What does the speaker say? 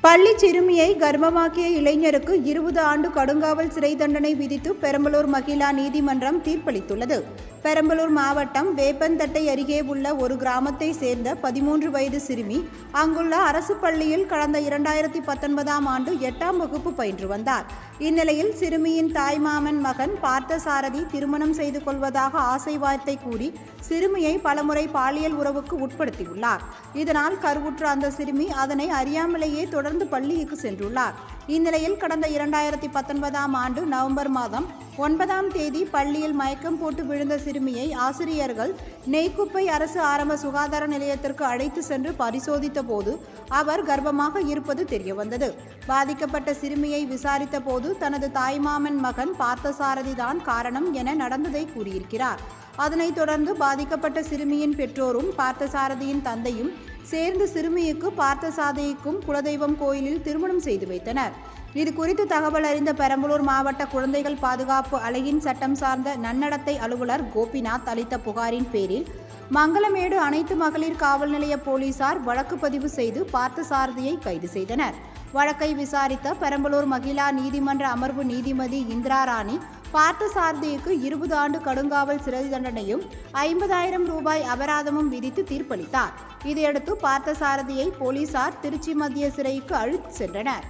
பள்ளி சிறுமியை கர்ப்பமாக்கிய இளைஞருக்கு 20 ஆண்டு கடுங்காவல் சிறை தண்டனை விதித்து பெரம்பலூர் மகிளா நீதிமன்றம் தீர்ப்பளித்துள்ளது. பெரம்பலூர் மாவட்டம் வேப்பந்தட்டை அருகே உள்ள ஒரு கிராமத்தை சேர்ந்த 13 வயது சிறுமி அங்குள்ள அரசு பள்ளியில் கடந்த 2019ஆம் ஆண்டு 8ஆம் வகுப்பு பயின்று வந்தார். இந்நிலையில் சிறுமியின் தாய்மாமன் மகன் பார்த்தசாரதி திருமணம் செய்து கொள்வதாக ஆசை வார்த்தை கூறி சிறுமியை பலமுறை பாலியல் உறவுக்கு உட்படுத்தியுள்ளார். இதனால் கருவுற்ற அந்த சிறுமி அதனை அறியாமலேயே தொடர்ந்து பள்ளிக்கு சென்றுள்ளார். இந்நிலையில் கடந்த 2019ஆம் ஆண்டு நவம்பர் மாதம் 9ஆம் தேதி பள்ளியில் மயக்கம் போட்டு விழுந்த சிறுமியை ஆசிரியர்கள் நெய்க்குப்பை அரசு ஆரம்ப சுகாதார நிலையத்திற்கு அழைத்து சென்று பரிசோதித்த போது அவர் கர்ப்பமாக இருப்பது தெரியவந்தது. பாதிக்கப்பட்ட சிறுமியை விசாரித்த போது தனது தாய்மாமன் மகன் பார்த்தசாரதி தான் காரணம் என நடந்ததை கூறியிருக்கிறார். அதனைத் தொடர்ந்து பாதிக்கப்பட்ட சிறுமியின் பெற்றோரும் பார்த்தசாரதியின் தந்தையும் சேர்ந்து சிறுமிக்கு பார்த்தசாரதிக்கும் குலதெய்வம் கோயிலில் திருமணம் செய்து வைத்தனர். இது குறித்து தகவல் அறிந்த பெரம்பலூர் மாவட்ட குழந்தைகள் பாதுகாப்பு அலகின் சட்டம் சார்ந்த நன்னடத்தை அலுவலர் கோபிநாத் அளித்த புகாரின் பேரில் மங்களமேடு அனைத்து மகளிர் காவல் நிலைய போலீசார் வழக்கு பதிவு செய்து பார்த்தசாரதியை கைது செய்தனர். வழக்கை விசாரித்த பெரம்பலூர் மகிளா நீதிமன்ற அமர்வு நீதிபதி இந்திரா ராணி பார்த்தசாரதிக்கு 20 ஆண்டு கடுங்காவல் சிறை தண்டனையும் 50,000 ரூபாய் அபராதமும் விதித்து தீர்ப்பளித்தார். இதையடுத்து பார்த்தசாரதியை போலீசார் திருச்சி மத்திய சிறைக்கு அழைத்து சென்றனர்.